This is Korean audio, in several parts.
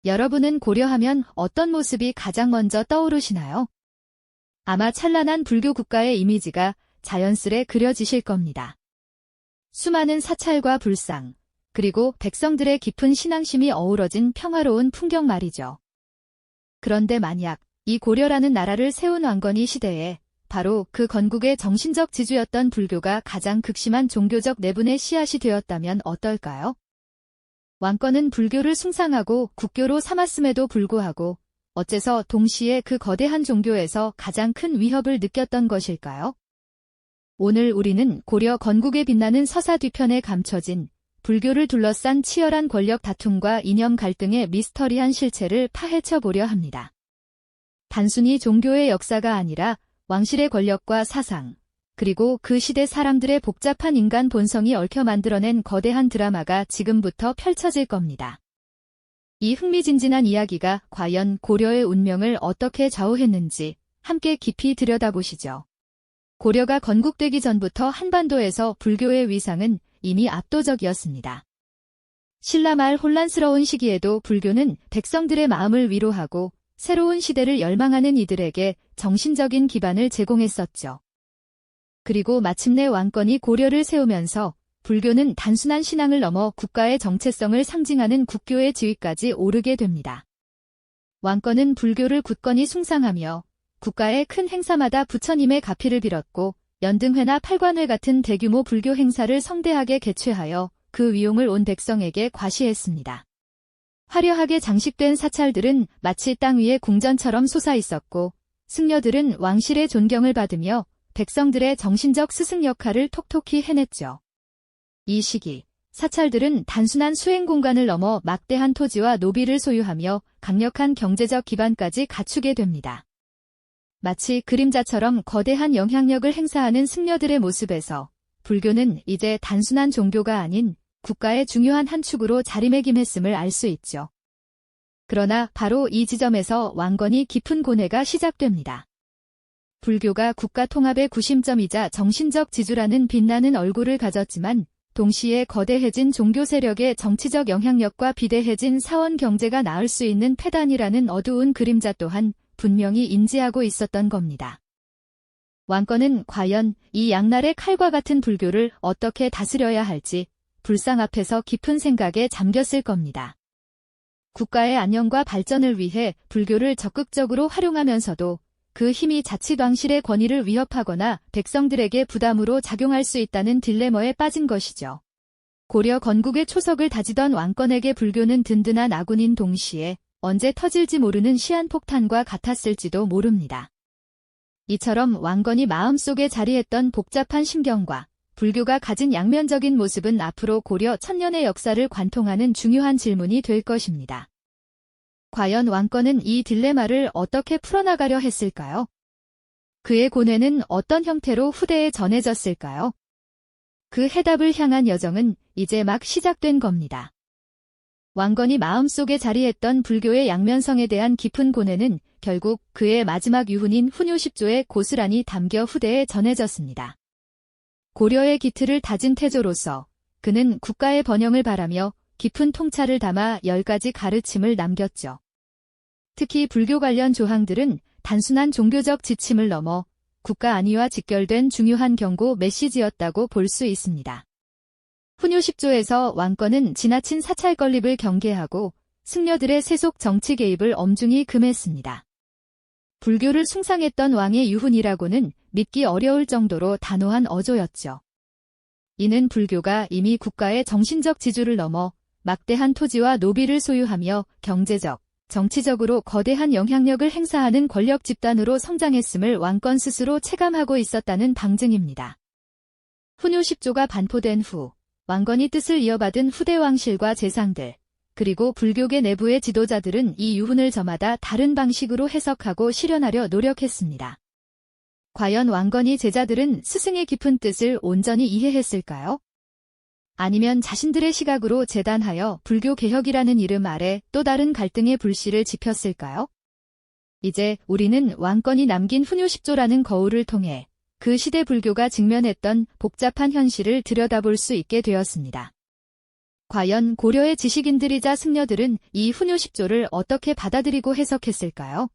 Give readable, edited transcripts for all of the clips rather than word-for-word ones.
여러분은 고려하면 어떤 모습이 가장 먼저 떠오르시나요? 아마 찬란한 불교 국가의 이미지가 자연스레 그려지실 겁니다. 수많은 사찰과 불상, 그리고 백성들의 깊은 신앙심이 어우러진 평화로운 풍경 말이죠. 그런데 만약 이 고려라는 나라를 세운 왕건이 시대에 바로 그 건국의 정신적 지주였던 불교가 가장 극심한 종교적 내분의 씨앗이 되었다면 어떨까요? 왕건은 불교를 숭상하고 국교로 삼았음에도 불구하고 어째서 동시에 그 거대한 종교에서 가장 큰 위협을 느꼈던 것일까요? 오늘 우리는 고려 건국에 빛나는 서사 뒤편에 감춰진 불교를 둘러싼 치열한 권력 다툼과 이념 갈등의 미스터리한 실체를 파헤쳐 보려 합니다. 단순히 종교의 역사가 아니라 왕실의 권력과 사상, 그리고 그 시대 사람들의 복잡한 인간 본성이 얽혀 만들어낸 거대한 드라마가 지금부터 펼쳐질 겁니다. 이 흥미진진한 이야기가 과연 고려의 운명을 어떻게 좌우했는지 함께 깊이 들여다보시죠. 고려가 건국되기 전부터 한반도에서 불교의 위상은 이미 압도적이었습니다. 신라말 혼란스러운 시기에도 불교는 백성들의 마음을 위로하고 새로운 시대를 열망하는 이들에게 정신적인 기반을 제공했었죠. 그리고 마침내 왕건이 고려를 세우면서 불교는 단순한 신앙을 넘어 국가의 정체성을 상징하는 국교의 지위까지 오르게 됩니다. 왕건은 불교를 굳건히 숭상하며 국가의 큰 행사마다 부처님의 가피를 빌었고 연등회나 팔관회 같은 대규모 불교 행사를 성대하게 개최하여 그 위용을 온 백성에게 과시했습니다. 화려하게 장식된 사찰들은 마치 땅 위의 궁전처럼 솟아있었고 승려들은 왕실의 존경을 받으며 백성들의 정신적 스승 역할을 톡톡히 해냈죠. 이 시기, 사찰들은 단순한 수행 공간을 넘어 막대한 토지와 노비를 소유하며 강력한 경제적 기반까지 갖추게 됩니다. 마치 그림자처럼 거대한 영향력을 행사하는 승려들의 모습에서 불교는 이제 단순한 종교가 아닌 국가의 중요한 한 축으로 자리매김했음을 알 수 있죠. 그러나 바로 이 지점에서 왕건이 깊은 고뇌가 시작됩니다. 불교가 국가 통합의 구심점이자 정신적 지주라는 빛나는 얼굴을 가졌지만 동시에 거대해진 종교 세력의 정치적 영향력과 비대해진 사원 경제가 낳을 수 있는 폐단이라는 어두운 그림자 또한 분명히 인지하고 있었던 겁니다. 왕건은 과연 이 양날의 칼과 같은 불교를 어떻게 다스려야 할지 불상 앞에서 깊은 생각에 잠겼을 겁니다. 국가의 안녕과 발전을 위해 불교를 적극적으로 활용하면서도 그 힘이 자칫 왕실의 권위를 위협하거나 백성들에게 부담으로 작용할 수 있다는 딜레마에 빠진 것이죠. 고려 건국의 초석을 다지던 왕건에게 불교는 든든한 아군인 동시에 언제 터질지 모르는 시한폭탄과 같았을지도 모릅니다. 이처럼 왕건이 마음속에 자리했던 복잡한 심경과 불교가 가진 양면적인 모습은 앞으로 고려 천년의 역사를 관통하는 중요한 질문이 될 것입니다. 과연 왕건은 이 딜레마를 어떻게 풀어나가려 했을까요? 그의 고뇌는 어떤 형태로 후대에 전해졌을까요? 그 해답을 향한 여정은 이제 막 시작된 겁니다. 왕건이 마음속에 자리했던 불교의 양면성에 대한 깊은 고뇌는 결국 그의 마지막 유훈인 훈요10조에 고스란히 담겨 후대에 전해졌습니다. 고려의 기틀을 다진 태조로서 그는 국가의 번영을 바라며 깊은 통찰을 담아 10가지 가르침을 남겼죠. 특히 불교 관련 조항들은 단순한 종교적 지침을 넘어 국가 안위와 직결된 중요한 경고 메시지였다고 볼 수 있습니다. 훈요10조에서 왕건은 지나친 사찰 건립을 경계하고 승려들의 세속 정치 개입을 엄중히 금했습니다. 불교를 숭상했던 왕의 유훈이라고는 믿기 어려울 정도로 단호한 어조였죠. 이는 불교가 이미 국가의 정신적 지주를 넘어 막대한 토지와 노비를 소유하며 경제적, 정치적으로 거대한 영향력을 행사하는 권력 집단으로 성장했음을 왕건 스스로 체감하고 있었다는 방증입니다. 훈요10조가 반포된 후 왕건이 뜻을 이어받은 후대 왕실과 재상들, 그리고 불교계 내부의 지도자들은 이 유훈을 저마다 다른 방식으로 해석하고 실현하려 노력했습니다. 과연 왕건이 제자들은 스승의 깊은 뜻을 온전히 이해했을까요? 아니면 자신들의 시각으로 재단하여 불교 개혁이라는 이름 아래 또 다른 갈등의 불씨를 지폈을까요? 이제 우리는 왕건이 남긴 훈요10조라는 거울을 통해 그 시대 불교가 직면했던 복잡한 현실을 들여다볼 수 있게 되었습니다. 과연 고려의 지식인들이자 승려들은 이 훈요십조를 어떻게 받아들이고 해석했을까요?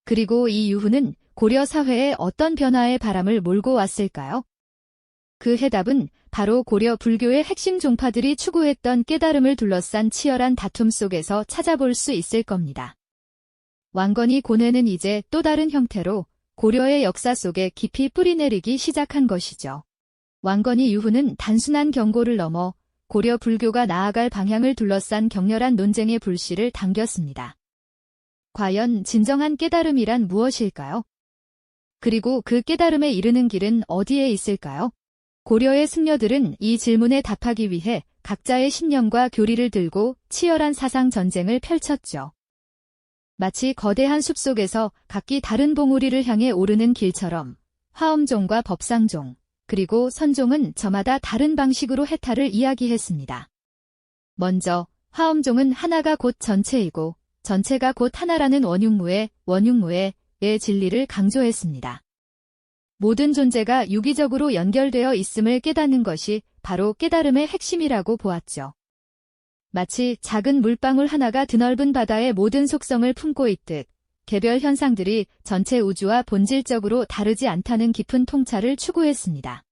그리고 이 유후는 고려 사회에 어떤 변화의 바람을 몰고 왔을까요? 그 해답은 바로 고려 불교의 핵심 종파들이 추구했던 깨달음을 둘러싼 치열한 다툼 속에서 찾아볼 수 있을 겁니다. 왕건이 고뇌는 이제 또 다른 형태로 고려의 역사 속에 깊이 뿌리내리기 시작한 것이죠. 왕건이 유후는 단순한 경고를 넘어 고려 불교가 나아갈 방향을 둘러싼 격렬한 논쟁의 불씨를 당겼습니다. 과연 진정한 깨달음이란 무엇일까요? 그리고 그 깨달음에 이르는 길은 어디에 있을까요? 고려의 승려들은 이 질문에 답하기 위해 각자의 신념과 교리를 들고 치열한 사상 전쟁을 펼쳤죠. 마치 거대한 숲속에서 각기 다른 봉우리를 향해 오르는 길처럼 화엄종과 법상종, 그리고 선종은 저마다 다른 방식으로 해탈을 이야기했습니다. 먼저 화엄종은 하나가 곧 전체이고 전체가 곧 하나라는 원흉무의 진리를 강조했습니다. 모든 존재가 유기적으로 연결되어 있음을 깨닫는 것이 바로 깨달음의 핵심이라고 보았죠. 마치 작은 물방울 하나가 드넓은 바다의 모든 속성을 품고 있듯 개별 현상들이 전체 우주와 본질적으로 다르지 않다는 깊은 통찰을 추구했습니다.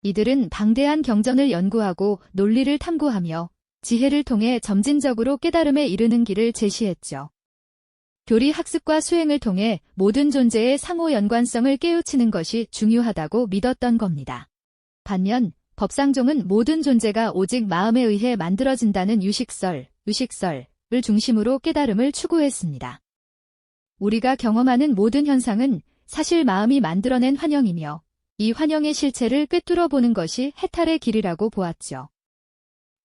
이들은 방대한 경전을 연구하고 논리를 탐구하며 지혜를 통해 점진적으로 깨달음에 이르는 길을 제시했죠. 교리 학습과 수행을 통해 모든 존재의 상호 연관성을 깨우치는 것이 중요하다고 믿었던 겁니다. 반면 법상종은 모든 존재가 오직 마음에 의해 만들어진다는 유식설을 중심으로 깨달음을 추구했습니다. 우리가 경험하는 모든 현상은 사실 마음이 만들어낸 환영이며 이 환영의 실체를 꿰뚫어 보는 것이 해탈의 길이라고 보았죠.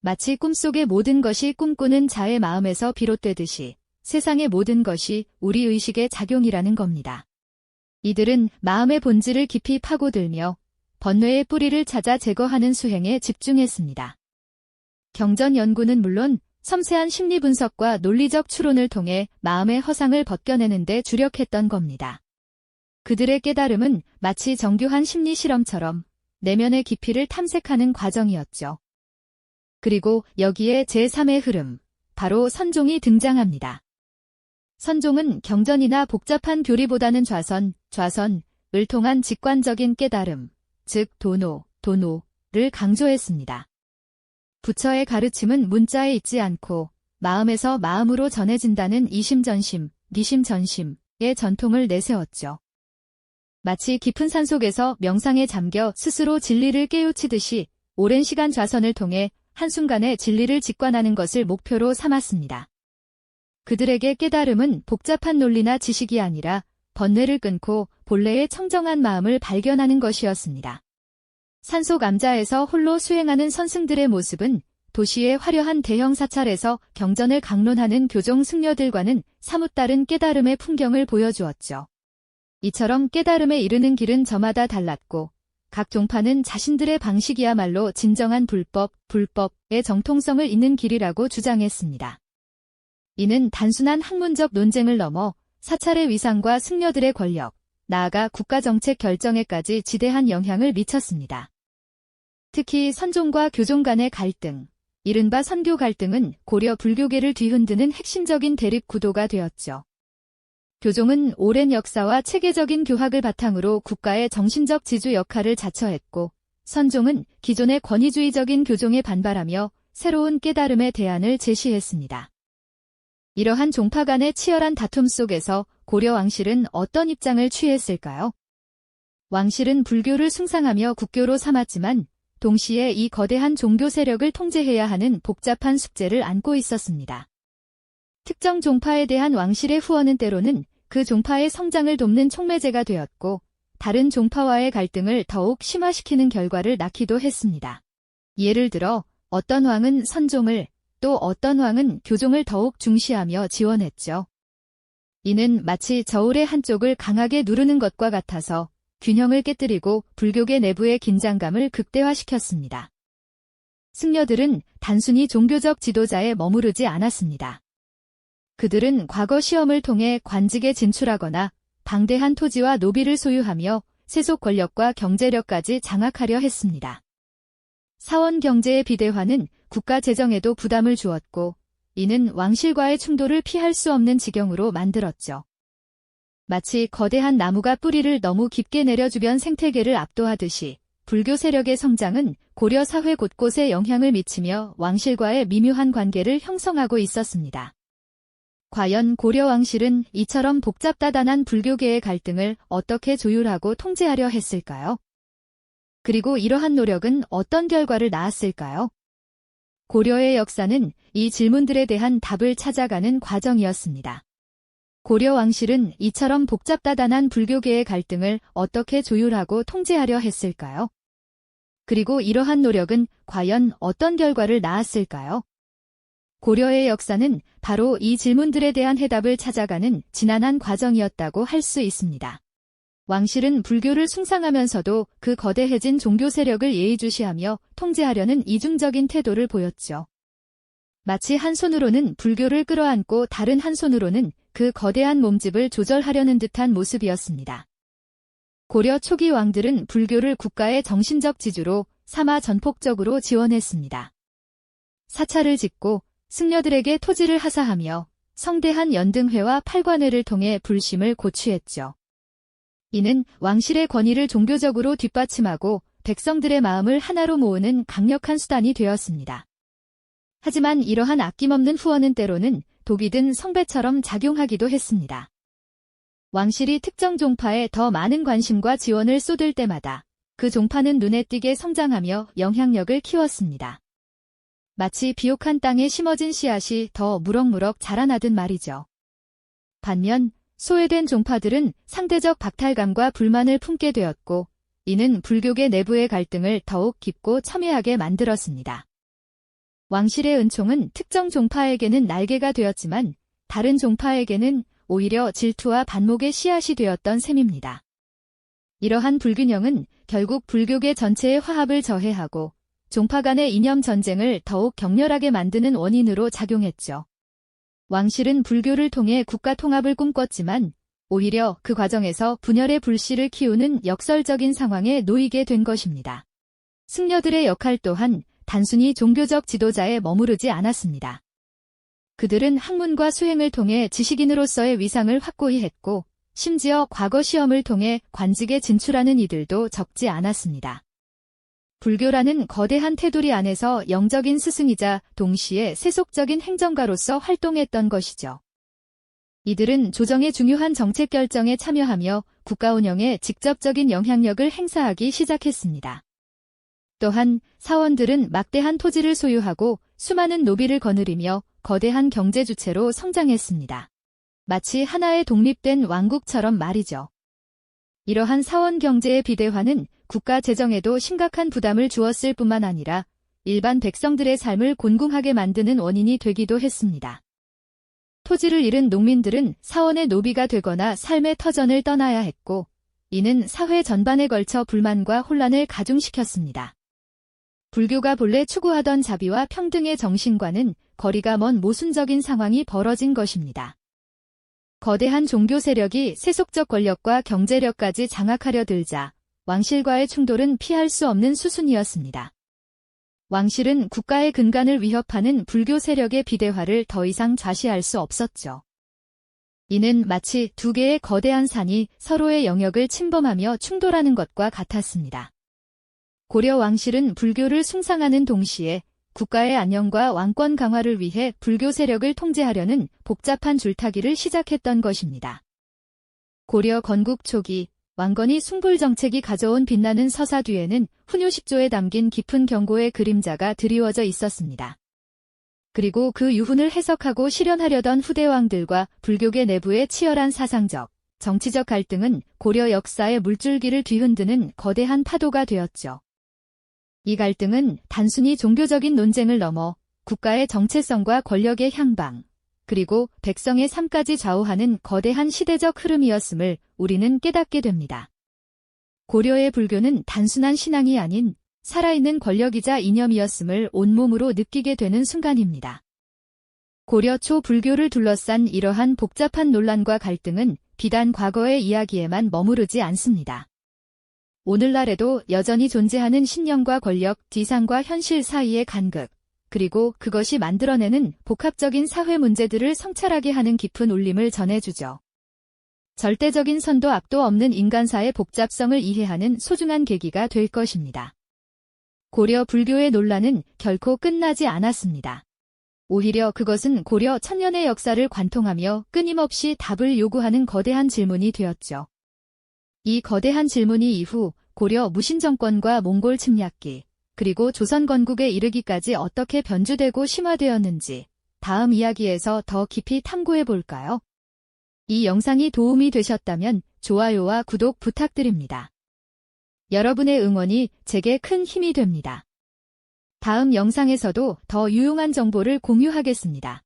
마치 꿈속의 모든 것이 꿈꾸는 자의 마음에서 비롯되듯이 세상의 모든 것이 우리 의식의 작용이라는 겁니다. 이들은 마음의 본질을 깊이 파고들며 번뇌의 뿌리를 찾아 제거하는 수행에 집중했습니다. 경전 연구는 물론 섬세한 심리 분석과 논리적 추론을 통해 마음의 허상을 벗겨내는 데 주력했던 겁니다. 그들의 깨달음은 마치 정교한 심리 실험처럼 내면의 깊이를 탐색하는 과정이었죠. 그리고 여기에 제3의 흐름, 바로 선종이 등장합니다. 선종은 경전이나 복잡한 교리보다는 좌선을 통한 직관적인 깨달음, 즉 도노를 강조했습니다. 부처의 가르침은 문자에 있지 않고 마음에서 마음으로 전해진다는 이심전심, 니심전심의 전통을 내세웠죠. 마치 깊은 산속에서 명상에 잠겨 스스로 진리를 깨우치듯이 오랜 시간 좌선을 통해 한순간에 진리를 직관하는 것을 목표로 삼았습니다. 그들에게 깨달음은 복잡한 논리나 지식이 아니라 번뇌를 끊고 본래의 청정한 마음을 발견하는 것이었습니다. 산속 암자에서 홀로 수행하는 선승들의 모습은 도시의 화려한 대형 사찰에서 경전을 강론하는 교종 승려들과는 사뭇 다른 깨달음의 풍경을 보여주었죠. 이처럼 깨달음에 이르는 길은 저마다 달랐고 각 종파는 자신들의 방식이야말로 진정한 불법의 정통성을 잇는 길이라고 주장했습니다. 이는 단순한 학문적 논쟁을 넘어 사찰의 위상과 승려들의 권력, 나아가 국가정책 결정에까지 지대한 영향을 미쳤습니다. 특히 선종과 교종 간의 갈등, 이른바 선교 갈등은 고려 불교계를 뒤흔드는 핵심적인 대립 구도가 되었죠. 교종은 오랜 역사와 체계적인 교학을 바탕으로 국가의 정신적 지주 역할을 자처했고, 선종은 기존의 권위주의적인 교종에 반발하며 새로운 깨달음의 대안을 제시했습니다. 이러한 종파 간의 치열한 다툼 속에서 고려 왕실은 어떤 입장을 취했을까요? 왕실은 불교를 숭상하며 국교로 삼았지만 동시에 이 거대한 종교 세력을 통제해야 하는 복잡한 숙제를 안고 있었습니다. 특정 종파에 대한 왕실의 후원은 때로는 그 종파의 성장을 돕는 촉매제가 되었고 다른 종파와의 갈등을 더욱 심화시키는 결과를 낳기도 했습니다. 예를 들어 어떤 왕은 선종을 또 어떤 왕은 교종을 더욱 중시하며 지원했죠. 이는 마치 저울의 한쪽을 강하게 누르는 것과 같아서 균형을 깨뜨리고 불교계 내부의 긴장감을 극대화시켰습니다. 승려들은 단순히 종교적 지도자에 머무르지 않았습니다. 그들은 과거 시험을 통해 관직에 진출하거나 방대한 토지와 노비를 소유하며 세속 권력과 경제력까지 장악하려 했습니다. 사원 경제의 비대화는 국가 재정에도 부담을 주었고, 이는 왕실과의 충돌을 피할 수 없는 지경으로 만들었죠. 마치 거대한 나무가 뿌리를 너무 깊게 내려 주변 생태계를 압도하듯이 불교 세력의 성장은 고려 사회 곳곳에 영향을 미치며 왕실과의 미묘한 관계를 형성하고 있었습니다. 과연 고려 왕실은 이처럼 복잡다단한 불교계의 갈등을 어떻게 조율하고 통제하려 했을까요? 그리고 이러한 노력은 어떤 결과를 낳았을까요? 고려의 역사는 이 질문들에 대한 답을 찾아가는 과정이었습니다. 고려 왕실은 이처럼 복잡다단한 불교계의 갈등을 어떻게 조율하고 통제하려 했을까요? 그리고 이러한 노력은 과연 어떤 결과를 낳았을까요? 고려의 역사는 바로 이 질문들에 대한 해답을 찾아가는 지난한 과정이었다고 할 수 있습니다. 왕실은 불교를 숭상하면서도 그 거대해진 종교 세력을 예의주시하며 통제하려는 이중적인 태도를 보였죠. 마치 한 손으로는 불교를 끌어안고 다른 한 손으로는 그 거대한 몸집을 조절하려는 듯한 모습이었습니다. 고려 초기 왕들은 불교를 국가의 정신적 지주로 삼아 전폭적으로 지원했습니다. 사찰을 짓고 승려들에게 토지를 하사하며 성대한 연등회와 팔관회를 통해 불심을 고취했죠. 이는 왕실의 권위를 종교적으로 뒷받침하고 백성들의 마음을 하나로 모으는 강력한 수단이 되었습니다. 하지만 이러한 아낌없는 후원은 때로는 독이 든 성배처럼 작용하기도 했습니다. 왕실이 특정 종파에 더 많은 관심과 지원을 쏟을 때마다 그 종파는 눈에 띄게 성장하며 영향력을 키웠습니다. 마치 비옥한 땅에 심어진 씨앗이 더 무럭무럭 자라나듯 말이죠. 반면 소외된 종파들은 상대적 박탈감과 불만을 품게 되었고, 이는 불교계 내부의 갈등을 더욱 깊고 첨예하게 만들었습니다. 왕실의 은총은 특정 종파에게는 날개가 되었지만 다른 종파에게는 오히려 질투와 반목의 씨앗이 되었던 셈입니다. 이러한 불균형은 결국 불교계 전체의 화합을 저해하고 종파 간의 이념 전쟁을 더욱 격렬하게 만드는 원인으로 작용했죠. 왕실은 불교를 통해 국가 통합을 꿈꿨지만 오히려 그 과정에서 분열의 불씨를 키우는 역설적인 상황에 놓이게 된 것입니다. 승려들의 역할 또한 단순히 종교적 지도자에 머무르지 않았습니다. 그들은 학문과 수행을 통해 지식인으로서의 위상을 확고히 했고, 심지어 과거 시험을 통해 관직에 진출하는 이들도 적지 않았습니다. 불교라는 거대한 테두리 안에서 영적인 스승이자 동시에 세속적인 행정가로서 활동했던 것이죠. 이들은 조정의 중요한 정책 결정에 참여하며 국가 운영에 직접적인 영향력을 행사하기 시작했습니다. 또한 사원들은 막대한 토지를 소유하고 수많은 노비를 거느리며 거대한 경제 주체로 성장했습니다. 마치 하나의 독립된 왕국처럼 말이죠. 이러한 사원 경제의 비대화는 국가 재정에도 심각한 부담을 주었을 뿐만 아니라 일반 백성들의 삶을 곤궁하게 만드는 원인이 되기도 했습니다. 토지를 잃은 농민들은 사원의 노비가 되거나 삶의 터전을 떠나야 했고, 이는 사회 전반에 걸쳐 불만과 혼란을 가중시켰습니다. 불교가 본래 추구하던 자비와 평등의 정신과는 거리가 먼 모순적인 상황이 벌어진 것입니다. 거대한 종교 세력이 세속적 권력과 경제력까지 장악하려 들자 왕실과의 충돌은 피할 수 없는 수순이었습니다. 왕실은 국가의 근간을 위협하는 불교 세력의 비대화를 더 이상 좌시할 수 없었죠. 이는 마치 두 개의 거대한 산이 서로의 영역을 침범하며 충돌하는 것과 같았습니다. 고려 왕실은 불교를 숭상하는 동시에 국가의 안녕과 왕권 강화를 위해 불교 세력을 통제하려는 복잡한 줄타기를 시작했던 것입니다. 고려 건국 초기 왕건이 숭불 정책이 가져온 빛나는 서사 뒤에는 훈요식조에 담긴 깊은 경고의 그림자가 드리워져 있었습니다. 그리고 그 유훈을 해석하고 실현하려던 후대 왕들과 불교계 내부의 치열한 사상적, 정치적 갈등은 고려 역사의 물줄기를 뒤흔드는 거대한 파도가 되었죠. 이 갈등은 단순히 종교적인 논쟁을 넘어 국가의 정체성과 권력의 향방, 그리고 백성의 삶까지 좌우하는 거대한 시대적 흐름이었음을 우리는 깨닫게 됩니다. 고려의 불교는 단순한 신앙이 아닌 살아있는 권력이자 이념이었음을 온몸으로 느끼게 되는 순간입니다. 고려 초 불교를 둘러싼 이러한 복잡한 논란과 갈등은 비단 과거의 이야기에만 머무르지 않습니다. 오늘날에도 여전히 존재하는 신념과 권력, 지상과 현실 사이의 간극, 그리고 그것이 만들어내는 복합적인 사회 문제들을 성찰하게 하는 깊은 울림을 전해주죠. 절대적인 선도 압도 없는 인간사의 복잡성을 이해하는 소중한 계기가 될 것입니다. 고려 불교의 논란은 결코 끝나지 않았습니다. 오히려 그것은 고려 천년의 역사를 관통하며 끊임없이 답을 요구하는 거대한 질문이 되었죠. 이 거대한 질문이 이후 고려 무신정권과 몽골 침략기, 그리고 조선 건국에 이르기까지 어떻게 변주되고 심화되었는지 다음 이야기에서 더 깊이 탐구해 볼까요? 이 영상이 도움이 되셨다면 좋아요와 구독 부탁드립니다. 여러분의 응원이 제게 큰 힘이 됩니다. 다음 영상에서도 더 유용한 정보를 공유하겠습니다.